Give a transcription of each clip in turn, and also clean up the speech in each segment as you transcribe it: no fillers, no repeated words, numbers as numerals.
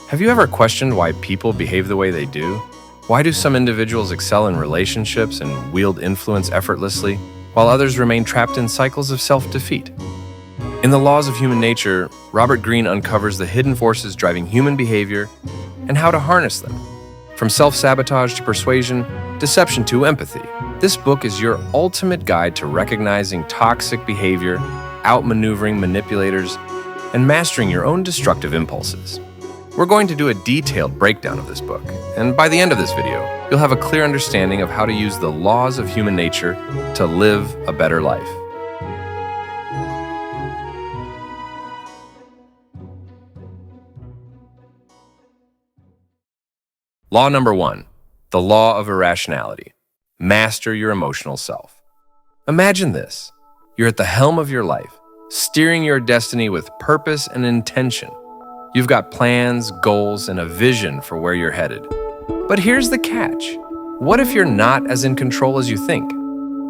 Have you ever questioned why people behave the way they do? Why do some individuals excel in relationships and wield influence effortlessly, while others remain trapped in cycles of self-defeat? In the Laws of Human Nature, Robert Greene uncovers the hidden forces driving human behavior and how to harness them. From self-sabotage to persuasion, deception to empathy, this book is your ultimate guide to recognizing toxic behavior, outmaneuvering manipulators, and mastering your own destructive impulses. We're going to do a detailed breakdown of this book, and by the end of this video, you'll have a clear understanding of how to use the laws of human nature to live a better life. Law number 1, the Law of Irrationality. Master your emotional self. Imagine this. You're at the helm of your life, steering your destiny with purpose and intention. You've got plans, goals, and a vision for where you're headed. But here's the catch. What if you're not as in control as you think?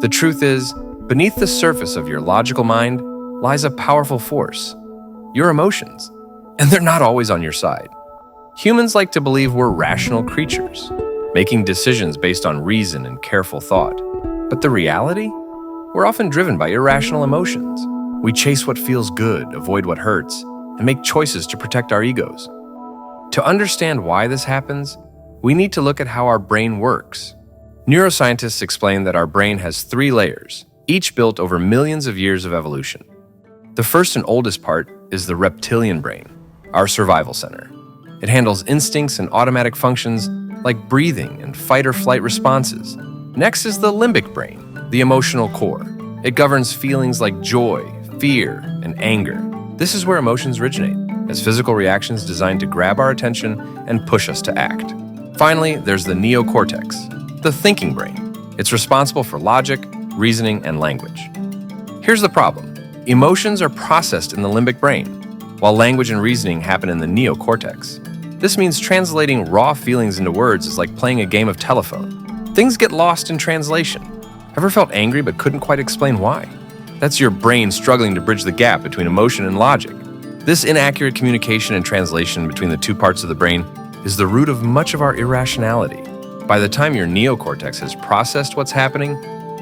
The truth is, beneath the surface of your logical mind lies a powerful force, your emotions, and they're not always on your side. Humans like to believe we're rational creatures, making decisions based on reason and careful thought. But the reality? We're often driven by irrational emotions. We chase what feels good, avoid what hurts, and make choices to protect our egos. To understand why this happens, we need to look at how our brain works. Neuroscientists explain that our brain has 3 layers, each built over millions of years of evolution. The first and oldest part is the reptilian brain, our survival center. It handles instincts and automatic functions like breathing and fight-or-flight responses. Next is the limbic brain, the emotional core. It governs feelings like joy, fear, and anger. This is where emotions originate, as physical reactions designed to grab our attention and push us to act. Finally, there's the neocortex, the thinking brain. It's responsible for logic, reasoning, and language. Here's the problem. Emotions are processed in the limbic brain, while language and reasoning happen in the neocortex. This means translating raw feelings into words is like playing a game of telephone. Things get lost in translation. Ever felt angry but couldn't quite explain why? That's your brain struggling to bridge the gap between emotion and logic. This inaccurate communication and translation between the 2 parts of the brain is the root of much of our irrationality. By the time your neocortex has processed what's happening,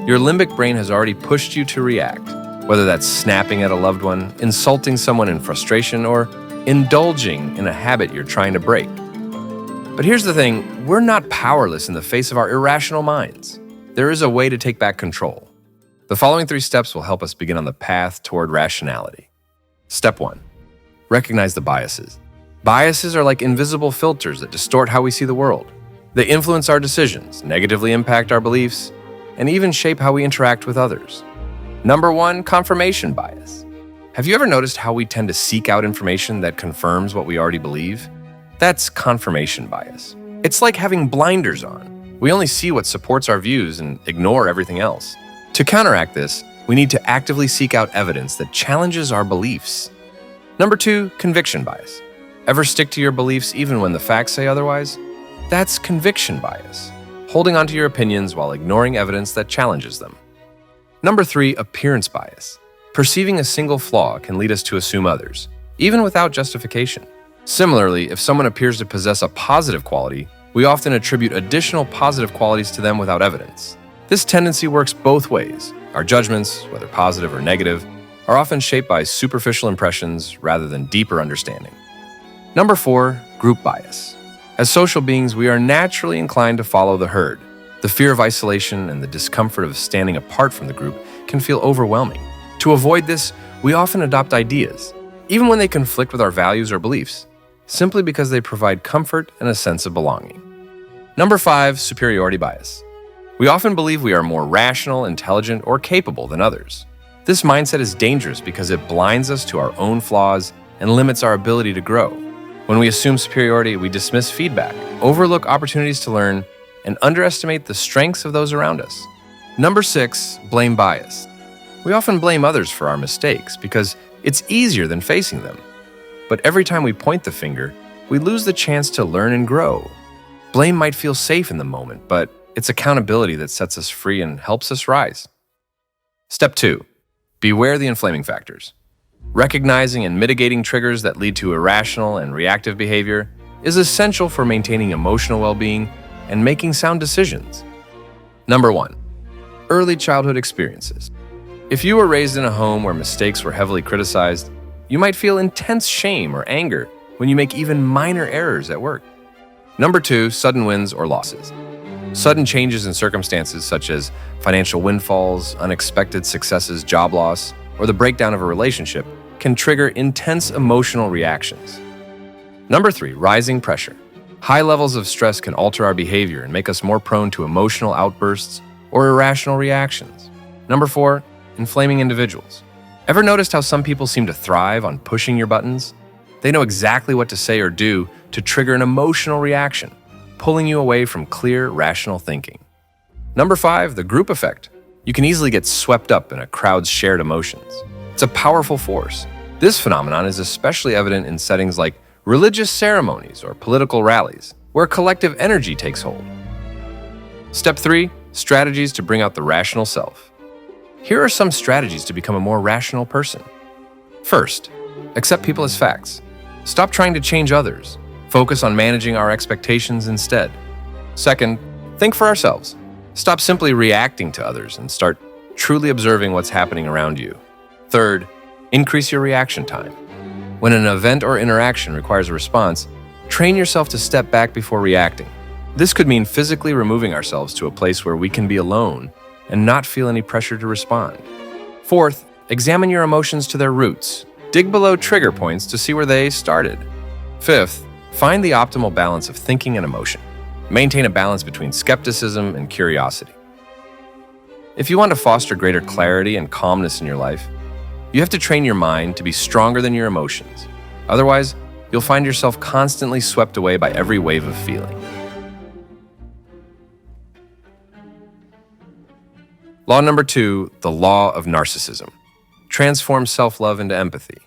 your limbic brain has already pushed you to react, whether that's snapping at a loved one, insulting someone in frustration, or indulging in a habit you're trying to break. But here's the thing, we're not powerless in the face of our irrational minds. There is a way to take back control. The following 3 steps will help us begin on the path toward rationality. Step 1. Recognize the biases. Biases are like invisible filters that distort how we see the world. They influence our decisions, negatively impact our beliefs, and even shape how we interact with others. Number 1, confirmation bias. Have you ever noticed how we tend to seek out information that confirms what we already believe? That's confirmation bias. It's like having blinders on. We only see what supports our views and ignore everything else. To counteract this, we need to actively seek out evidence that challenges our beliefs. Number 2, conviction bias. Ever stick to your beliefs even when the facts say otherwise? That's conviction bias, holding onto your opinions while ignoring evidence that challenges them. Number 3, appearance bias. Perceiving a single flaw can lead us to assume others, even without justification. Similarly, if someone appears to possess a positive quality, we often attribute additional positive qualities to them without evidence. This tendency works both ways. Our judgments, whether positive or negative, are often shaped by superficial impressions rather than deeper understanding. Number 4, group bias. As social beings, we are naturally inclined to follow the herd. The fear of isolation and the discomfort of standing apart from the group can feel overwhelming. To avoid this, we often adopt ideas, even when they conflict with our values or beliefs, simply because they provide comfort and a sense of belonging. Number 5, superiority bias. We often believe we are more rational, intelligent, or capable than others. This mindset is dangerous because it blinds us to our own flaws and limits our ability to grow. When we assume superiority, we dismiss feedback, overlook opportunities to learn, and underestimate the strengths of those around us. Number 6, blame bias. We often blame others for our mistakes because it's easier than facing them. But every time we point the finger, we lose the chance to learn and grow. Blame might feel safe in the moment, but it's accountability that sets us free and helps us rise. Step 2. Beware the inflaming factors. Recognizing and mitigating triggers that lead to irrational and reactive behavior is essential for maintaining emotional well-being and making sound decisions. Number 1. Early childhood experiences. If you were raised in a home where mistakes were heavily criticized, you might feel intense shame or anger when you make even minor errors at work. Number 2, sudden wins or losses. Sudden changes in circumstances such as financial windfalls, unexpected successes, job loss, or the breakdown of a relationship can trigger intense emotional reactions. Number 3, rising pressure. High levels of stress can alter our behavior and make us more prone to emotional outbursts or irrational reactions. Number 4, inflaming individuals. Ever noticed how some people seem to thrive on pushing your buttons? They know exactly what to say or do to trigger an emotional reaction, pulling you away from clear, rational thinking. Number 5, the group effect. You can easily get swept up in a crowd's shared emotions. It's a powerful force. This phenomenon is especially evident in settings like religious ceremonies or political rallies, where collective energy takes hold. Step 3, strategies to bring out the rational self. Here are some strategies to become a more rational person. First, accept people as facts. Stop trying to change others. Focus on managing our expectations instead. Second, think for ourselves. Stop simply reacting to others and start truly observing what's happening around you. Third, increase your reaction time. When an event or interaction requires a response, train yourself to step back before reacting. This could mean physically removing ourselves to a place where we can be alone and not feel any pressure to respond. Fourth, examine your emotions to their roots. Dig below trigger points to see where they started. Fifth, find the optimal balance of thinking and emotion. Maintain a balance between skepticism and curiosity. If you want to foster greater clarity and calmness in your life, you have to train your mind to be stronger than your emotions. Otherwise, you'll find yourself constantly swept away by every wave of feeling. Law number 2, the law of narcissism. Transform self-love into empathy.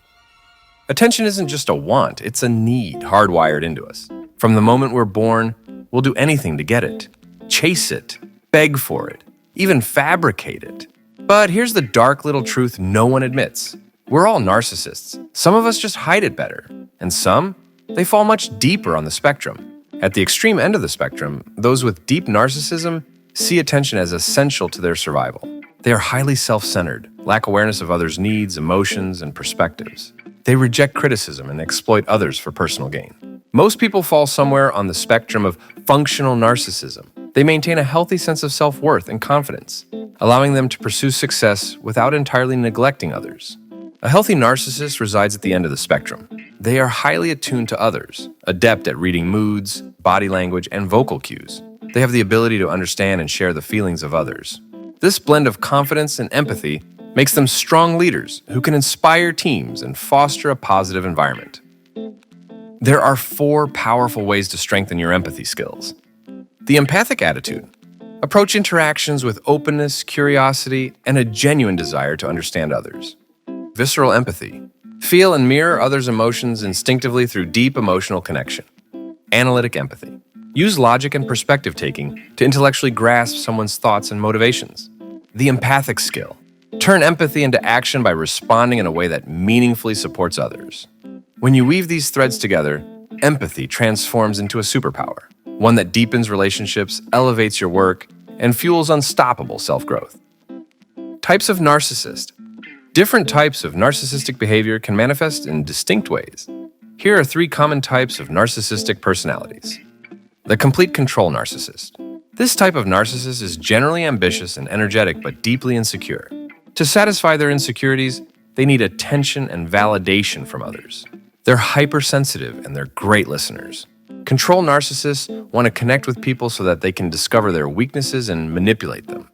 Attention isn't just a want, it's a need hardwired into us. From the moment we're born, we'll do anything to get it. Chase it, beg for it, even fabricate it. But here's the dark little truth no one admits. We're all narcissists. Some of us just hide it better. And some, they fall much deeper on the spectrum. At the extreme end of the spectrum, those with deep narcissism see attention as essential to their survival. They are highly self-centered, lack awareness of others' needs, emotions, and perspectives. They reject criticism and exploit others for personal gain. Most people fall somewhere on the spectrum of functional narcissism. They maintain a healthy sense of self-worth and confidence, allowing them to pursue success without entirely neglecting others. A healthy narcissist resides at the end of the spectrum. They are highly attuned to others, adept at reading moods, body language, and vocal cues. They have the ability to understand and share the feelings of others. This blend of confidence and empathy makes them strong leaders who can inspire teams and foster a positive environment. There are 4 powerful ways to strengthen your empathy skills. The empathic attitude. Approach interactions with openness, curiosity, and a genuine desire to understand others. Visceral empathy. Feel and mirror others' emotions instinctively through deep emotional connection. Analytic empathy. Use logic and perspective taking to intellectually grasp someone's thoughts and motivations. The empathic skill. Turn empathy into action by responding in a way that meaningfully supports others. When you weave these threads together, empathy transforms into a superpower, one that deepens relationships, elevates your work, and fuels unstoppable self-growth. Types of narcissist. Different types of narcissistic behavior can manifest in distinct ways. Here are 3 common types of narcissistic personalities. The complete control narcissist. This type of narcissist is generally ambitious and energetic but deeply insecure. To satisfy their insecurities, they need attention and validation from others. They're hypersensitive and they're great listeners. Control narcissists want to connect with people so that they can discover their weaknesses and manipulate them.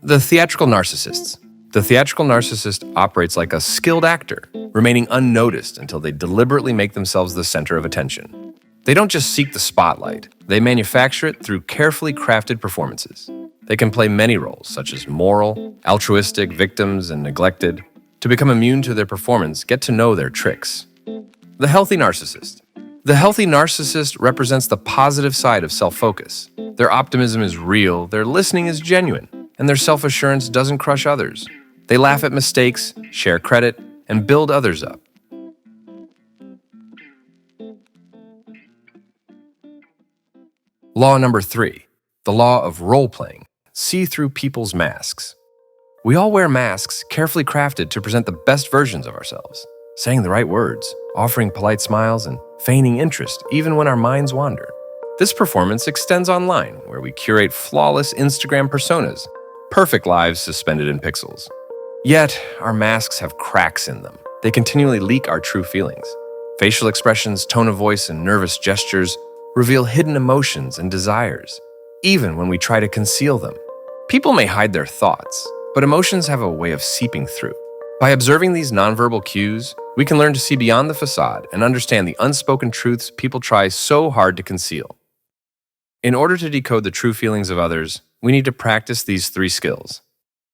The theatrical narcissists. The theatrical narcissist operates like a skilled actor, remaining unnoticed until they deliberately make themselves the center of attention. They don't just seek the spotlight, they manufacture it through carefully crafted performances. They can play many roles, such as moral, altruistic, victims, and neglected. To become immune to their performance, get to know their tricks. The healthy narcissist. The healthy narcissist represents the positive side of self-focus. Their optimism is real, their listening is genuine, and their self-assurance doesn't crush others. They laugh at mistakes, share credit, and build others up. Law number 3, the law of role-playing. See through people's masks. We all wear masks carefully crafted to present the best versions of ourselves, saying the right words, offering polite smiles, and feigning interest even when our minds wander. This performance extends online, where we curate flawless Instagram personas, perfect lives suspended in pixels. Yet, our masks have cracks in them. They continually leak our true feelings. Facial expressions, tone of voice, and nervous gestures reveal hidden emotions and desires, even when we try to conceal them. People may hide their thoughts, but emotions have a way of seeping through. By observing these nonverbal cues, we can learn to see beyond the facade and understand the unspoken truths people try so hard to conceal. In order to decode the true feelings of others, we need to practice these 3 skills.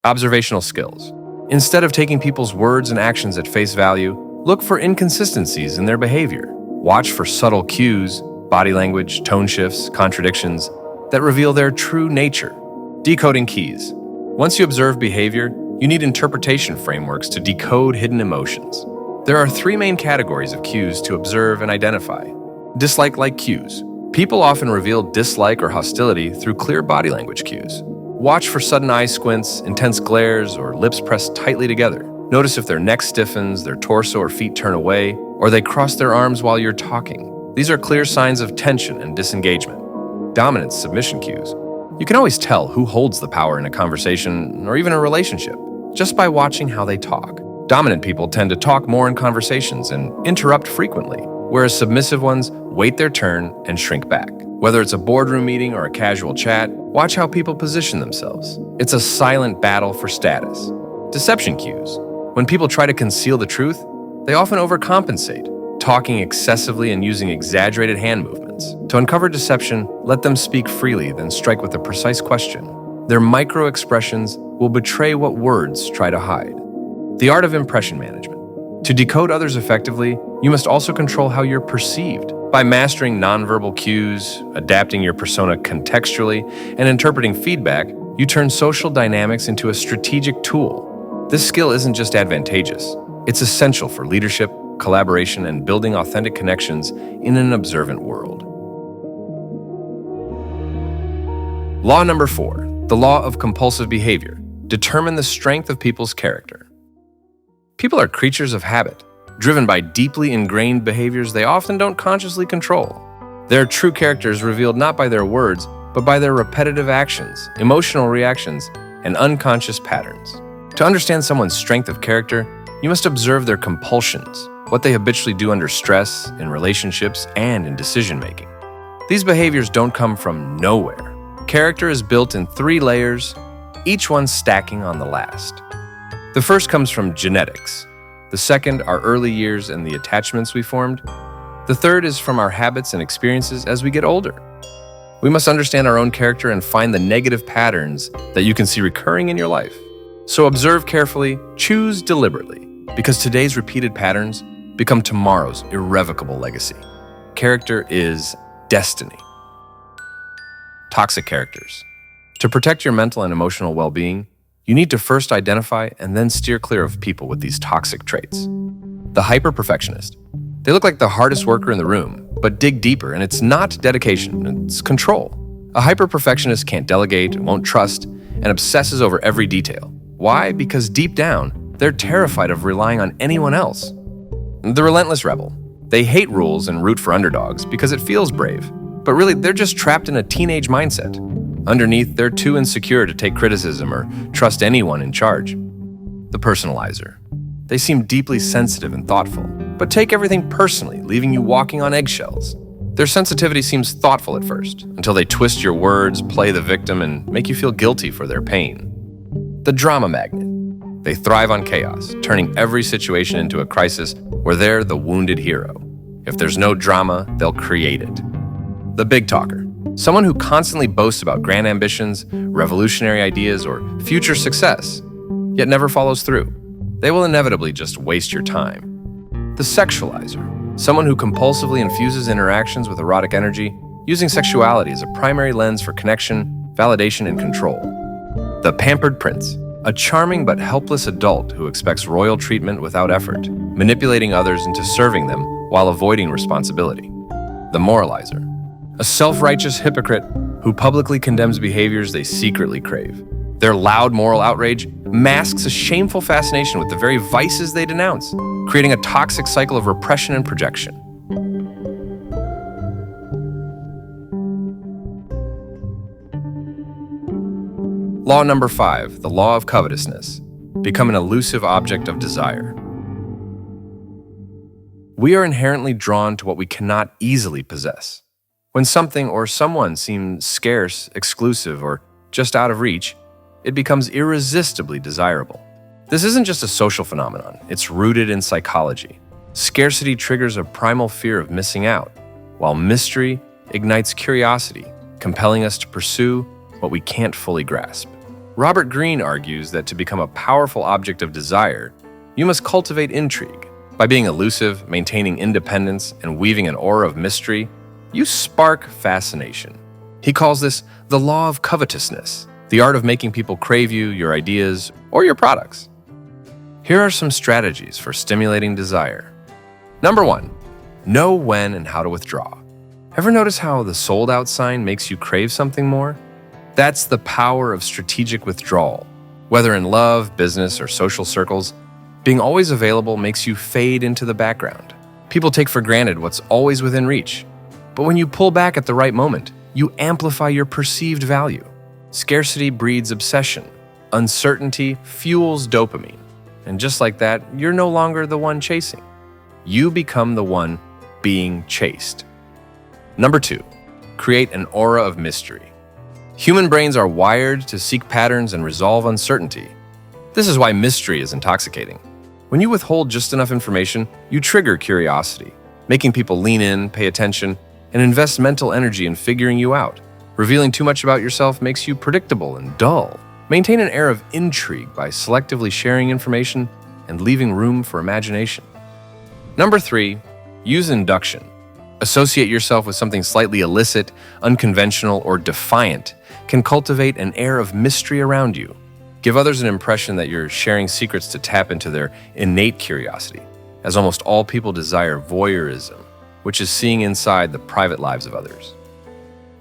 Observational skills. Instead of taking people's words and actions at face value, look for inconsistencies in their behavior. Watch for subtle cues, body language, tone shifts, contradictions that reveal their true nature. Decoding keys. Once you observe behavior, you need interpretation frameworks to decode hidden emotions. There are 3 main categories of cues to observe and identify. Dislike-like cues. People often reveal dislike or hostility through clear body language cues. Watch for sudden eye squints, intense glares, or lips pressed tightly together. Notice if their neck stiffens, their torso or feet turn away, or they cross their arms while you're talking. These are clear signs of tension and disengagement. Dominance submission cues. You can always tell who holds the power in a conversation or even a relationship just by watching how they talk. Dominant people tend to talk more in conversations and interrupt frequently, whereas submissive ones wait their turn and shrink back. Whether it's a boardroom meeting or a casual chat, watch how people position themselves. It's a silent battle for status. Deception cues. When people try to conceal the truth, they often overcompensate, talking excessively and using exaggerated hand movements. To uncover deception, let them speak freely, then strike with a precise question. Their micro-expressions will betray what words try to hide. The art of impression management. To decode others effectively, you must also control how you're perceived. By mastering nonverbal cues, adapting your persona contextually, and interpreting feedback, you turn social dynamics into a strategic tool. This skill isn't just advantageous, it's essential for leadership, collaboration, and building authentic connections in an observant world. Law number 4, the law of compulsive behavior. Determine the strength of people's character. People are creatures of habit, driven by deeply ingrained behaviors they often don't consciously control. Their true character is revealed not by their words, but by their repetitive actions, emotional reactions, and unconscious patterns. To understand someone's strength of character, you must observe their compulsions, what they habitually do under stress, in relationships, and in decision-making. These behaviors don't come from nowhere. Character is built in 3 layers, each one stacking on the last. The first comes from genetics. The second, our early years and the attachments we formed. The third is from our habits and experiences as we get older. We must understand our own character and find the negative patterns that you can see recurring in your life. So observe carefully, choose deliberately, because today's repeated patterns become tomorrow's irrevocable legacy. Character is destiny. Toxic characters. To protect your mental and emotional well-being, you need to first identify and then steer clear of people with these toxic traits. The hyper-perfectionist. They look like the hardest worker in the room, but dig deeper, and it's not dedication, it's control. A hyper-perfectionist can't delegate, won't trust, and obsesses over every detail. Why? Because deep down, they're terrified of relying on anyone else. The relentless rebel. They hate rules and root for underdogs because it feels brave, but really they're just trapped in a teenage mindset. Underneath, they're too insecure to take criticism or trust anyone in charge. The personalizer. They seem deeply sensitive and thoughtful, but take everything personally, leaving you walking on eggshells. Their sensitivity seems thoughtful at first, until they twist your words, play the victim, and make you feel guilty for their pain. The drama magnet. They thrive on chaos, turning every situation into a crisis where they're the wounded hero. If there's no drama, they'll create it. The big talker. Someone who constantly boasts about grand ambitions, revolutionary ideas, or future success, yet never follows through. They will inevitably just waste your time. The sexualizer. Someone who compulsively infuses interactions with erotic energy, using sexuality as a primary lens for connection, validation, and control. The pampered prince. A charming but helpless adult who expects royal treatment without effort, manipulating others into serving them while avoiding responsibility. The moralizer. A self-righteous hypocrite who publicly condemns behaviors they secretly crave. Their loud moral outrage masks a shameful fascination with the very vices they denounce, creating a toxic cycle of repression and projection. Law number 5, the law of covetousness. Become an elusive object of desire. We are inherently drawn to what we cannot easily possess. When something or someone seems scarce, exclusive, or just out of reach, it becomes irresistibly desirable. This isn't just a social phenomenon, it's rooted in psychology. Scarcity triggers a primal fear of missing out, while mystery ignites curiosity, compelling us to pursue what we can't fully grasp. Robert Greene argues that to become a powerful object of desire, you must cultivate intrigue. By being elusive, maintaining independence, and weaving an aura of mystery, you spark fascination. He calls this the law of covetousness, the art of making people crave you, your ideas, or your products. Here are some strategies for stimulating desire. Number 1, know when and how to withdraw. Ever notice how the sold out sign makes you crave something more? That's the power of strategic withdrawal. Whether in love, business, or social circles, being always available makes you fade into the background. People take for granted what's always within reach. But when you pull back at the right moment, you amplify your perceived value. Scarcity breeds obsession. Uncertainty fuels dopamine. And just like that, you're no longer the one chasing. You become the one being chased. Number 2, create an aura of mystery. Human brains are wired to seek patterns and resolve uncertainty. This is why mystery is intoxicating. When you withhold just enough information, you trigger curiosity, making people lean in, pay attention, and invest mental energy in figuring you out. Revealing too much about yourself makes you predictable and dull. Maintain an air of intrigue by selectively sharing information and leaving room for imagination. Number 3, use induction. Associate yourself with something slightly illicit, unconventional, or defiant can cultivate an air of mystery around you. Give others an impression that you're sharing secrets to tap into their innate curiosity, as almost all people desire voyeurism, which is seeing inside the private lives of others.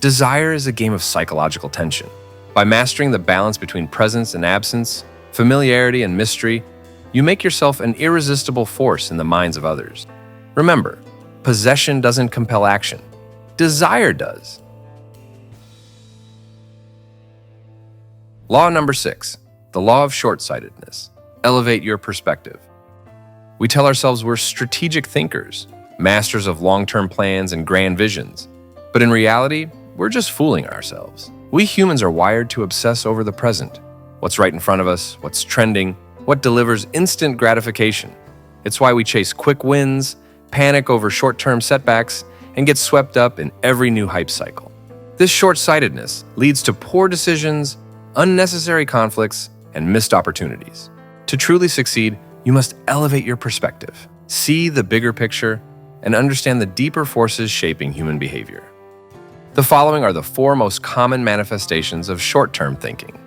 Desire is a game of psychological tension. By mastering the balance between presence and absence, familiarity and mystery, you make yourself an irresistible force in the minds of others. Remember, possession doesn't compel action. Desire does. Law number 6, the law of shortsightedness. Elevate your perspective. We tell ourselves we're strategic thinkers, masters of long-term plans and grand visions. But in reality, we're just fooling ourselves. We humans are wired to obsess over the present. What's right in front of us, what's trending, what delivers instant gratification. It's why we chase quick wins, panic over short-term setbacks, and get swept up in every new hype cycle. This short-sightedness leads to poor decisions, unnecessary conflicts, and missed opportunities. To truly succeed, you must elevate your perspective, see the bigger picture, and understand the deeper forces shaping human behavior. The following are the 4 most common manifestations of short-term thinking.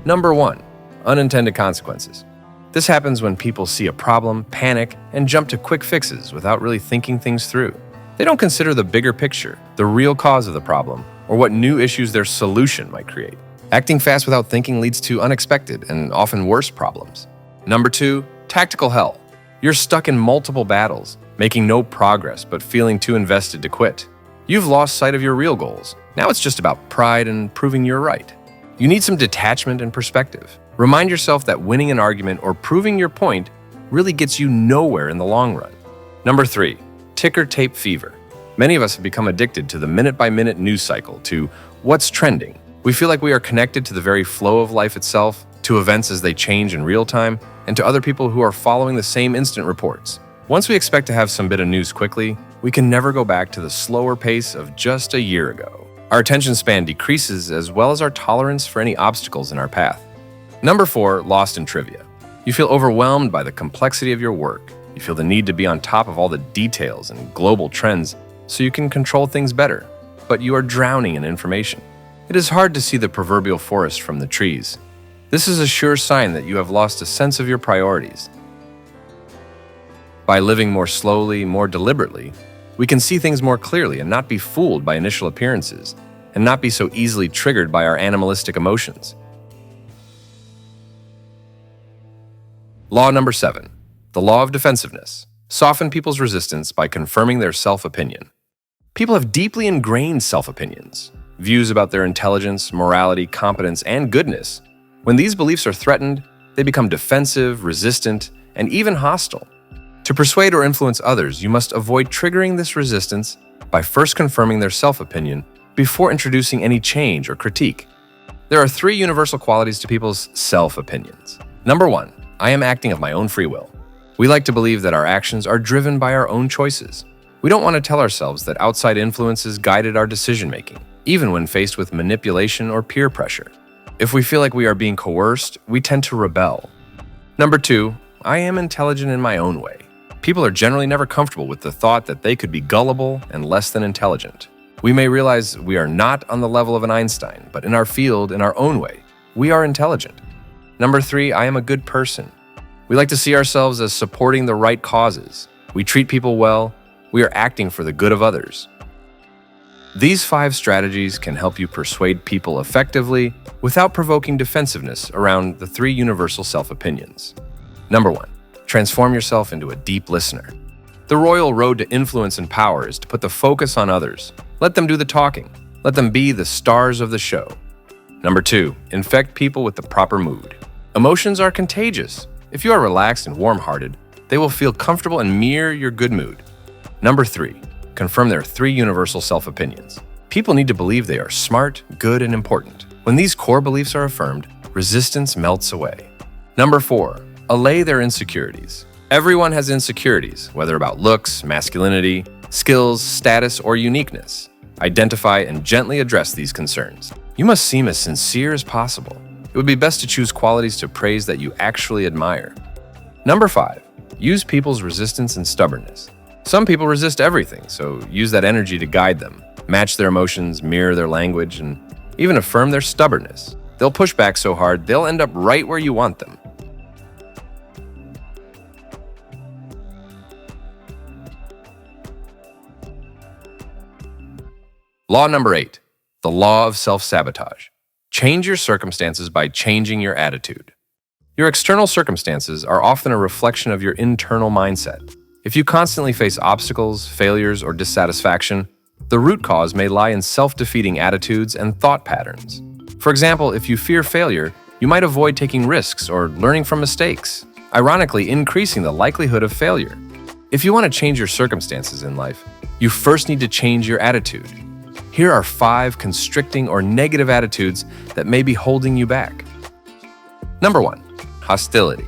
Number 1, unintended consequences. This happens when people see a problem, panic, and jump to quick fixes without really thinking things through. They don't consider the bigger picture, the real cause of the problem, or what new issues their solution might create. Acting fast without thinking leads to unexpected and often worse problems. Number 2, tactical hell. You're stuck in multiple battles, making no progress but feeling too invested to quit. You've lost sight of your real goals. Now it's just about pride and proving you're right. You need some detachment and perspective. Remind yourself that winning an argument or proving your point really gets you nowhere in the long run. Number 3, ticker tape fever. Many of us have become addicted to the minute-by-minute news cycle, to what's trending. We feel like we are connected to the very flow of life itself, to events as they change in real time, and to other people who are following the same instant reports. Once we expect to have some bit of news quickly, we can never go back to the slower pace of just a year ago. Our attention span decreases as well as our tolerance for any obstacles in our path. Number 4, lost in trivia. You feel overwhelmed by the complexity of your work. You feel the need to be on top of all the details and global trends so you can control things better, but you are drowning in information. It is hard to see the proverbial forest from the trees. This is a sure sign that you have lost a sense of your priorities. By living more slowly, more deliberately, we can see things more clearly and not be fooled by initial appearances. and not be so easily triggered by our animalistic emotions. Law number 7. The law of defensiveness. Soften people's resistance by confirming their self-opinion. People have deeply ingrained self-opinions, views about their intelligence, morality, competence, and goodness. When these beliefs are threatened, they become defensive, resistant, and even hostile. To persuade or influence others, you must avoid triggering this resistance by first confirming their self-opinion before introducing any change or critique. There are 3 universal qualities to people's self-opinions. Number 1, I am acting of my own free will. We like to believe that our actions are driven by our own choices. We don't want to tell ourselves that outside influences guided our decision-making, even when faced with manipulation or peer pressure. If we feel like we are being coerced, we tend to rebel. Number 2, I am intelligent in my own way. People are generally never comfortable with the thought that they could be gullible and less than intelligent. We may realize we are not on the level of an Einstein, but in our field, in our own way, we are intelligent. Number 3, I am a good person. We like to see ourselves as supporting the right causes. We treat people well. We are acting for the good of others. These 5 strategies can help you persuade people effectively without provoking defensiveness around the 3 universal self-opinions. Number 1, transform yourself into a deep listener. The royal road to influence and power is to put the focus on others. Let them do the talking. Let them be the stars of the show. Number 2, infect people with the proper mood. Emotions are contagious. If you are relaxed and warm-hearted, they will feel comfortable and mirror your good mood. Number 3, confirm their 3 universal self-opinions. People need to believe they are smart, good, and important. When these core beliefs are affirmed, resistance melts away. Number 4, allay their insecurities. Everyone has insecurities, whether about looks, masculinity, skills, status, or uniqueness. Identify and gently address these concerns. You must seem as sincere as possible. It would be best to choose qualities to praise that you actually admire. Number 5, use people's resistance and stubbornness. Some people resist everything, so use that energy to guide them. Match their emotions, mirror their language, and even affirm their stubbornness. They'll push back so hard, they'll end up right where you want them. Law number 8, the law of self-sabotage. Change your circumstances by changing your attitude. Your external circumstances are often a reflection of your internal mindset. If you constantly face obstacles, failures, or dissatisfaction, the root cause may lie in self-defeating attitudes and thought patterns. For example, if you fear failure, you might avoid taking risks or learning from mistakes, ironically increasing the likelihood of failure. If you want to change your circumstances in life, you first need to change your attitude. Here are 5 constricting or negative attitudes that may be holding you back. Number 1, hostility.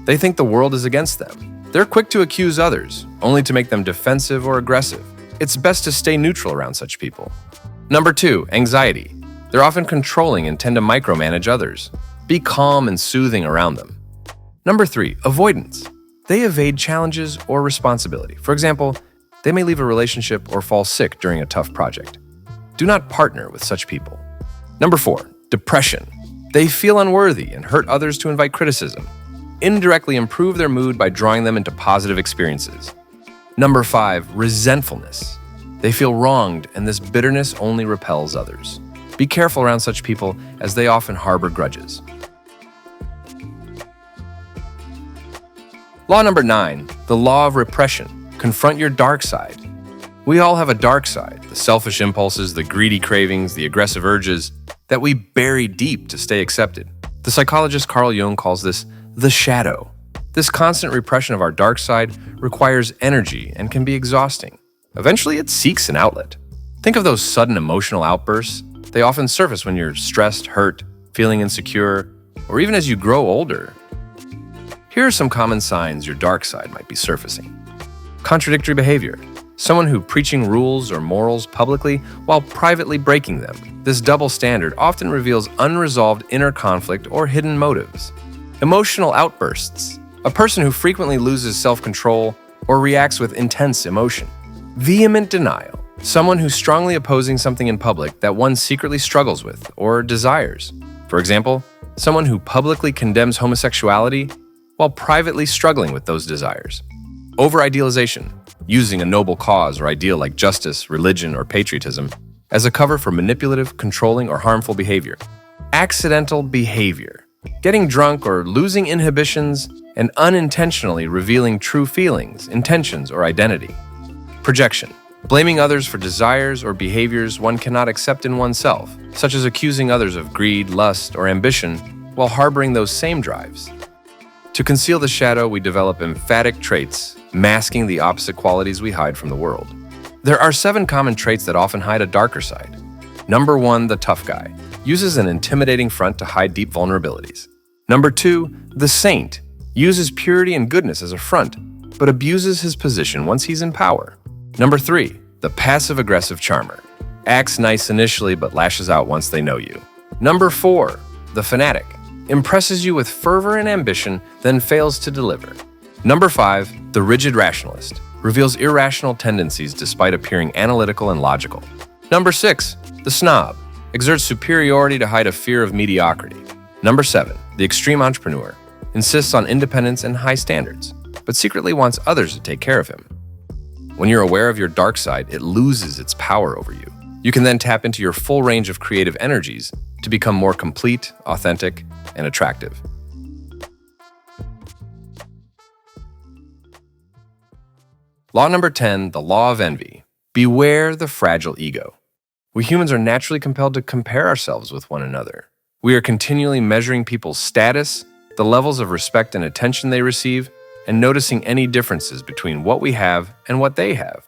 They think the world is against them. They're quick to accuse others, only to make them defensive or aggressive. It's best to stay neutral around such people. Number 2, anxiety. They're often controlling and tend to micromanage others. Be calm and soothing around them. Number 3, avoidance. They evade challenges or responsibility. For example, they may leave a relationship or fall sick during a tough project. Do not partner with such people. Number 4, depression. They feel unworthy and hurt others to invite criticism. Indirectly improve their mood by drawing them into positive experiences. Number 5, resentfulness. They feel wronged, and this bitterness only repels others. Be careful around such people, as they often harbor grudges. Law number 9, the law of repression. Confront your dark side. We all have a dark side, the selfish impulses, the greedy cravings, the aggressive urges that we bury deep to stay accepted. The psychologist Carl Jung calls this the shadow. This constant repression of our dark side requires energy and can be exhausting. Eventually, it seeks an outlet. Think of those sudden emotional outbursts. They often surface when you're stressed, hurt, feeling insecure, or even as you grow older. Here are some common signs your dark side might be surfacing. Contradictory behavior. Someone who preaching rules or morals publicly while privately breaking them. This double standard often reveals unresolved inner conflict or hidden motives. Emotional outbursts. A person who frequently loses self-control or reacts with intense emotion. Vehement denial. Someone who's strongly opposing something in public that one secretly struggles with or desires. For example, someone who publicly condemns homosexuality while privately struggling with those desires. Over-idealization. Using a noble cause or ideal like justice, religion, or patriotism as a cover for manipulative, controlling, or harmful behavior. Accidental behavior, getting drunk or losing inhibitions and unintentionally revealing true feelings, intentions, or identity. Projection, blaming others for desires or behaviors one cannot accept in oneself, such as accusing others of greed, lust, or ambition while harboring those same drives. To conceal the shadow, we develop emphatic traits, masking the opposite qualities we hide from the world. There are 7 common traits that often hide a darker side. Number 1, the tough guy, uses an intimidating front to hide deep vulnerabilities. Number 2, the saint, uses purity and goodness as a front, but abuses his position once he's in power. Number 3, the passive-aggressive charmer, acts nice initially but lashes out once they know you. Number 4, the fanatic, impresses you with fervor and ambition, then fails to deliver. Number 5, the rigid rationalist, reveals irrational tendencies despite appearing analytical and logical. Number 6, the snob, exerts superiority to hide a fear of mediocrity. Number 7, the extreme entrepreneur, insists on independence and high standards, but secretly wants others to take care of him. When you're aware of your dark side, it loses its power over you. You can then tap into your full range of creative energies to become more complete, authentic, and attractive. Law number 10, the law of envy. Beware the fragile ego. We humans are naturally compelled to compare ourselves with one another. We are continually measuring people's status, the levels of respect and attention they receive, and noticing any differences between what we have and what they have.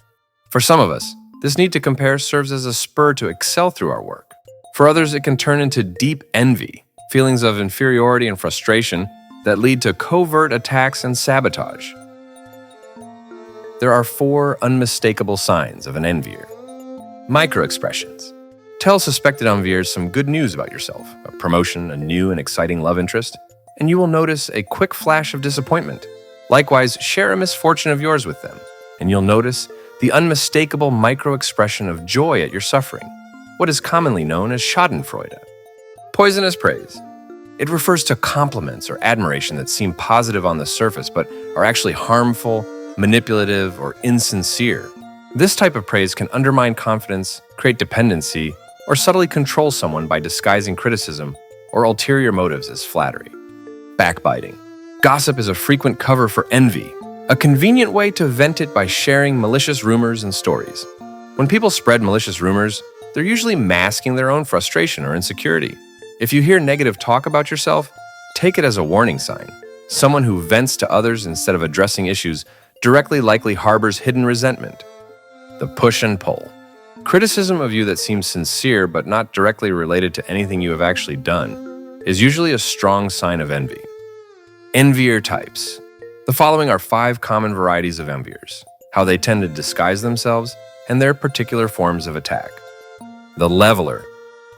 For some of us, this need to compare serves as a spur to excel through our work. For others, it can turn into deep envy, feelings of inferiority and frustration that lead to covert attacks and sabotage. There are 4 unmistakable signs of an envier. Microexpressions. Tell suspected enviers some good news about yourself, a promotion, a new and exciting love interest, and you will notice a quick flash of disappointment. Likewise, share a misfortune of yours with them, and you'll notice the unmistakable micro-expression of joy at your suffering, what is commonly known as schadenfreude. Poisonous praise. It refers to compliments or admiration that seem positive on the surface but are actually harmful, manipulative, or insincere. This type of praise can undermine confidence, create dependency, or subtly control someone by disguising criticism or ulterior motives as flattery. Backbiting. Gossip is a frequent cover for envy, a convenient way to vent it by sharing malicious rumors and stories. When people spread malicious rumors, they're usually masking their own frustration or insecurity. If you hear negative talk about yourself, take it as a warning sign. Someone who vents to others instead of addressing issues directly likely harbors hidden resentment. The push and pull. Criticism of you that seems sincere but not directly related to anything you have actually done is usually a strong sign of envy. Envier types. The following are 5 common varieties of enviers, how they tend to disguise themselves, and their particular forms of attack. The leveler.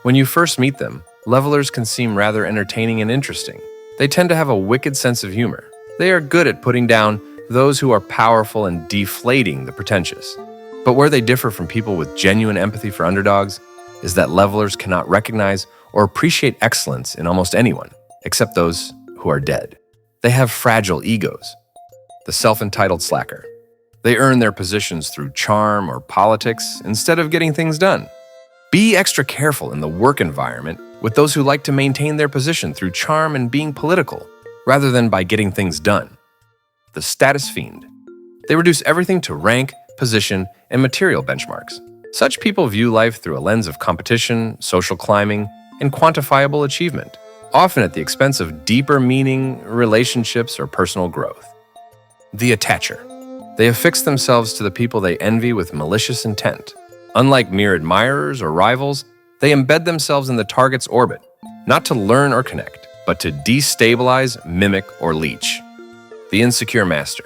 When you first meet them, levelers can seem rather entertaining and interesting. They tend to have a wicked sense of humor. They are good at putting down those who are powerful and deflating the pretentious. But where they differ from people with genuine empathy for underdogs is that levelers cannot recognize or appreciate excellence in almost anyone, except those who are dead. They have fragile egos. The self-entitled slacker. They earn their positions through charm or politics instead of getting things done. Be extra careful in the work environment with those who like to maintain their position through charm and being political, rather than by getting things done. The status fiend. They reduce everything to rank, position, and material benchmarks. Such people view life through a lens of competition, social climbing, and quantifiable achievement, often at the expense of deeper meaning, relationships, or personal growth. The attacher. They affix themselves to the people they envy with malicious intent. Unlike mere admirers or rivals, they embed themselves in the target's orbit, not to learn or connect, but to destabilize, mimic, or leech. The insecure master.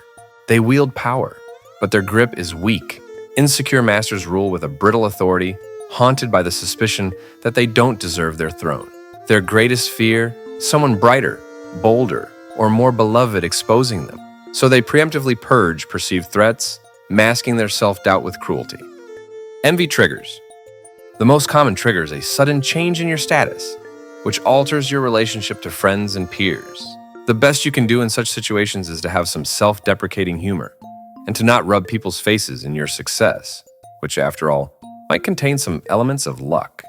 They wield power, but their grip is weak. Insecure masters rule with a brittle authority, haunted by the suspicion that they don't deserve their throne. Their greatest fear, someone brighter, bolder, or more beloved exposing them. So they preemptively purge perceived threats, masking their self-doubt with cruelty. Envy triggers. The most common trigger is a sudden change in your status, which alters your relationship to friends and peers. The best you can do in such situations is to have some self-deprecating humor, and to not rub people's faces in your success, which, after all, might contain some elements of luck.